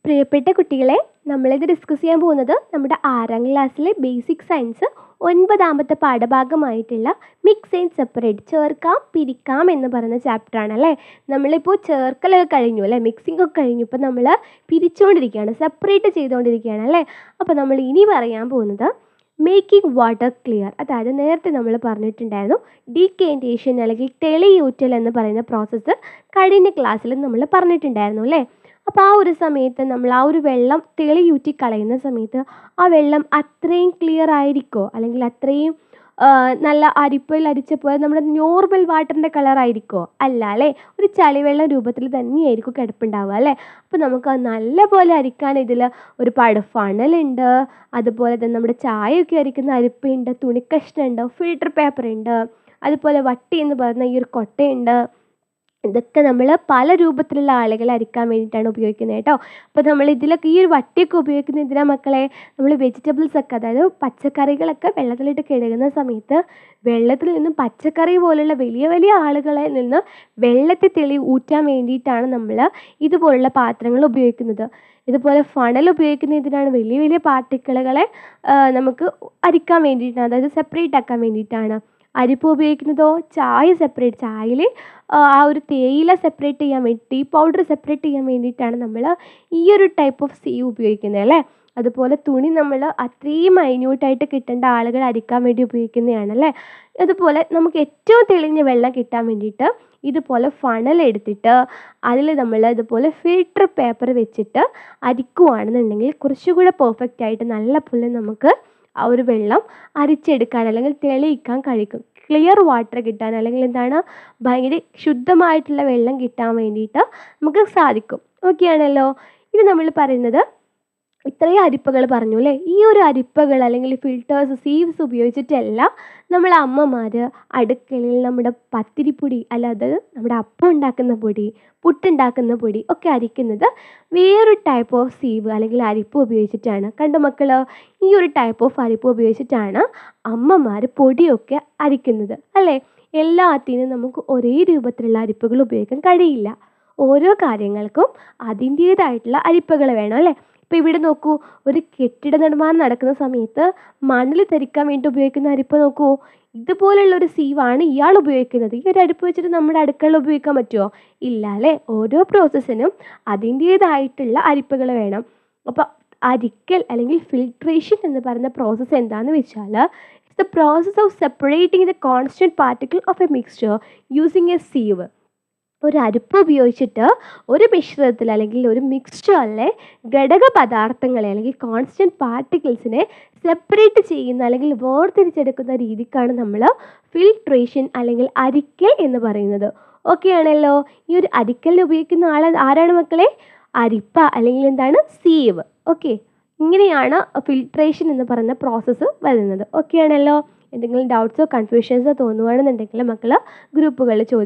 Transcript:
പ്രിയപ്പെട്ട കുട്ടികളെ, നമ്മളിത് ഡിസ്കസ് ചെയ്യാൻ പോകുന്നത് നമ്മുടെ 6ാം ക്ലാസ്സിലെ ബേസിക് സയൻസ് 9ാമത്തെ പാഠഭാഗമായിട്ടുള്ള മിക്സ് ആൻഡ് സെപ്പറേറ്റ്, ചേർക്കാം പിരിക്കാം എന്ന് പറയുന്ന ചാപ്റ്ററാണ് അല്ലേ. നമ്മളിപ്പോൾ ചേർക്കലൊക്കെ കഴിഞ്ഞു അല്ലേ, മിക്സിംഗ് ഒക്കെ കഴിഞ്ഞു. ഇപ്പോൾ നമ്മൾ പിരിച്ചുകൊണ്ടിരിക്കുകയാണ്, സെപ്പറേറ്റ് ചെയ്തുകൊണ്ടിരിക്കുകയാണ് അല്ലേ. അപ്പോൾ നമ്മൾ ഇനി പറയാൻ പോകുന്നത് മേക്കിംഗ് വാട്ടർ ക്ലിയർ, അതായത് നേരത്തെ നമ്മൾ പറഞ്ഞിട്ടുണ്ടായിരുന്നു ഡീക്കേൻറ്റേഷൻ അല്ലെങ്കിൽ തെളിയൂറ്റൽ എന്ന് പറയുന്ന പ്രോസസ്സ് കഴിഞ്ഞ ക്ലാസ്സിൽ നമ്മൾ പറഞ്ഞിട്ടുണ്ടായിരുന്നു അല്ലേ. അപ്പോൾ ആ ഒരു സമയത്ത് നമ്മൾ ആ ഒരു വെള്ളം തെളിയൂറ്റി കളയുന്ന സമയത്ത് ആ വെള്ളം അത്രയും ക്ലിയർ ആയിരിക്കുമോ, അല്ലെങ്കിൽ അത്രയും നല്ല അരിപ്പയിൽ അരിച്ചപ്പോൾ നമ്മുടെ നോർമൽ വാട്ടറിൻ്റെ കളറായിരിക്കുമോ? അല്ല അല്ലേ, ഒരു ചളിവെള്ളം രൂപത്തിൽ തന്നെയായിരിക്കും കിടപ്പുണ്ടാവുക അല്ലേ. അപ്പോൾ നമുക്ക് അത് നല്ലപോലെ അരിക്കാൻ ഇതിൽ ഒരുപാട് ഫണലുണ്ട്, അതുപോലെ തന്നെ നമ്മുടെ ചായയൊക്കെ അരിക്കുന്ന അരിപ്പയുണ്ട്, തുണിക്കഷ്ണമുണ്ട്, ഫിൽറ്റർ പേപ്പർ ഉണ്ട്, അതുപോലെ വട്ടി എന്ന് പറയുന്ന ഈ ഒരു കൊട്ടയുണ്ട്. ഇതൊക്കെ നമ്മൾ പല രൂപത്തിലുള്ള ആളുകൾ അരിക്കാൻ വേണ്ടിയിട്ടാണ് ഉപയോഗിക്കുന്നത് കേട്ടോ. അപ്പോൾ നമ്മൾ ഇതിലൊക്കെ ഈ ഒരു വട്ടിയൊക്കെ ഉപയോഗിക്കുന്ന എന്തിനാണ് മക്കളെ? നമ്മൾ വെജിറ്റബിൾസ് ഒക്കെ, അതായത് പച്ചക്കറികളൊക്കെ വെള്ളത്തിലിട്ട് കഴുകുന്ന സമയത്ത് വെള്ളത്തിൽ നിന്നും പച്ചക്കറി പോലുള്ള വലിയ വലിയ ആളുകളിൽ നിന്ന് വെള്ളത്തിൽ തെളി ഊറ്റാൻ വേണ്ടിയിട്ടാണ് നമ്മൾ ഇതുപോലുള്ള പാത്രങ്ങൾ ഉപയോഗിക്കുന്നത്. ഇതുപോലെ ഫണൽ ഉപയോഗിക്കുന്ന ഇതിനാണ് വലിയ വലിയ പാർട്ടിക്കിളുകളെ നമുക്ക് അരിക്കാൻ വേണ്ടിയിട്ടാണ്, അതായത് സെപ്പറേറ്റ് ആക്കാൻ വേണ്ടിയിട്ടാണ്. അരിപ്പ് ഉപയോഗിക്കുന്നതോ ചായ സെപ്പറേറ്റ്, ചായയിൽ ആ ഒരു തേയില സെപ്പറേറ്റ് ചെയ്യാൻ വേണ്ടി, ടീ പൗഡർ സെപ്പറേറ്റ് ചെയ്യാൻ വേണ്ടിയിട്ടാണ് നമ്മൾ ഈ ഒരു ടൈപ്പ് ഓഫ് സീവ് ഉപയോഗിക്കുന്നത് അല്ലേ. അതുപോലെ തുണി നമ്മൾ അത്രയും മൈന്യൂട്ടായിട്ട് കിട്ടേണ്ട ആളുകൾ അരിക്കാൻ വേണ്ടി ഉപയോഗിക്കുന്നതാണ് അല്ലേ. അതുപോലെ നമുക്ക് ഏറ്റവും തെളിഞ്ഞ വെള്ളം കിട്ടാൻ വേണ്ടിയിട്ട് ഇതുപോലെ ഫണൽ എടുത്തിട്ട് അതിൽ നമ്മൾ ഇതുപോലെ ഫിൽറ്റർ പേപ്പർ വെച്ചിട്ട് അരിക്കുകയാണെന്നുണ്ടെങ്കിൽ കുറച്ചുകൂടെ പെർഫെക്റ്റ് ആയിട്ട് നല്ല പോലെ നമുക്ക് ആ ഒരു വെള്ളം അരിച്ചെടുക്കാൻ അല്ലെങ്കിൽ തെളിയിക്കാൻ കഴിയും. ക്ലിയർ വാട്ടർ കിട്ടാൻ, അല്ലെങ്കിൽ എന്താണ്, ഭയങ്കര ശുദ്ധമായിട്ടുള്ള വെള്ളം കിട്ടാൻ വേണ്ടിയിട്ട് നമുക്ക് സാധിക്കും. ഓക്കെ ആണല്ലോ. ഇത് നമ്മൾ പറയുന്നത് ഇത്രയും അരിപ്പകൾ പറഞ്ഞു അല്ലേ. ഈ ഒരു അരിപ്പകൾ അല്ലെങ്കിൽ ഫിൽറ്റേഴ്സ്, സീവ്സ് ഉപയോഗിച്ചിട്ടല്ല നമ്മൾ അമ്മമാർ അടുക്കളയിൽ നമ്മുടെ പത്തിരിപ്പൊടി, അല്ലാതെ നമ്മുടെ അപ്പം ഉണ്ടാക്കുന്ന പൊടി, പുട്ടുണ്ടാക്കുന്ന പൊടി ഒക്കെ അരിക്കുന്നത് വേറൊരു ടൈപ്പ് ഓഫ് സീവ് അല്ലെങ്കിൽ അരിപ്പ് ഉപയോഗിച്ചിട്ടാണ്. കണ്ടോ മക്കൾ, ഈ ഒരു ടൈപ്പ് ഓഫ് അരിപ്പ് ഉപയോഗിച്ചിട്ടാണ് അമ്മമാർ പൊടിയൊക്കെ അരിക്കുന്നത് അല്ലേ. എല്ലാത്തിനും നമുക്ക് ഒരേ രൂപത്തിലുള്ള അരിപ്പകൾ ഉപയോഗിക്കാൻ കഴിയില്ല. ഓരോ കാര്യങ്ങൾക്കും അതിൻ്റേതായിട്ടുള്ള അരിപ്പകൾ വേണം അല്ലേ. ഇപ്പോൾ ഇവിടെ നോക്കൂ, ഒരു കെട്ടിട നിർമ്മാണം നടക്കുന്ന സമയത്ത് മണൽ തെറിക്കാൻ വേണ്ടി ഉപയോഗിക്കുന്ന അരിപ്പ് നോക്കൂ, ഇതുപോലുള്ള ഒരു സീവാണ് ഇയാൾ ഉപയോഗിക്കുന്നത്. ഈ ഒരു അരിപ്പ് വെച്ചിട്ട് നമ്മുടെ അടുക്കളയിൽ ഉപയോഗിക്കാൻ പറ്റുമോ? ഇല്ല അല്ലേ. ഓരോ പ്രോസസ്സിനും അതിൻ്റേതായിട്ടുള്ള അരിപ്പകൾ വേണം. അപ്പോൾ അരിക്കൽ അല്ലെങ്കിൽ ഫിൽട്രേഷൻ എന്ന് പറയുന്ന പ്രോസസ്സ് എന്താണെന്ന് വെച്ചാൽ it's the process of separating the constant particle of A mixture using A sieve. ഒരു അരിപ്പ് ഉപയോഗിച്ചിട്ട് ഒരു മിശ്രിതത്തിൽ അല്ലെങ്കിൽ ഒരു മിക്സ്ചറിലെ ഘടക പദാർത്ഥങ്ങളെ അല്ലെങ്കിൽ കോൺസ്റ്റൻറ്റ് പാർട്ടിക്കിൾസിനെ സെപ്പറേറ്റ് ചെയ്യുന്ന അല്ലെങ്കിൽ വേർതിരിച്ചെടുക്കുന്ന രീതിക്കാണ് നമ്മൾ ഫിൽട്രേഷൻ അല്ലെങ്കിൽ അരിക്കൽ എന്ന് പറയുന്നത്. ഓക്കെ ആണല്ലോ. ഈ ഒരു അരിക്കലിന് ഉപയോഗിക്കുന്ന ആരാണ് മക്കളെ? അരിപ്പ അല്ലെങ്കിൽ എന്താണ്, സീവ്. ഓക്കെ, ഇങ്ങനെയാണ് ഫിൽട്രേഷൻ എന്ന് പറയുന്ന പ്രോസസ്സ് വരുന്നത്. ഓക്കെ ആണല്ലോ. എന്തെങ്കിലും ഡൗട്ട്സോ കൺഫ്യൂഷൻസോ തോന്നുകയാണെന്നുണ്ടെങ്കിൽ മക്കൾ ഗ്രൂപ്പുകളിൽ ചോദിക്കും.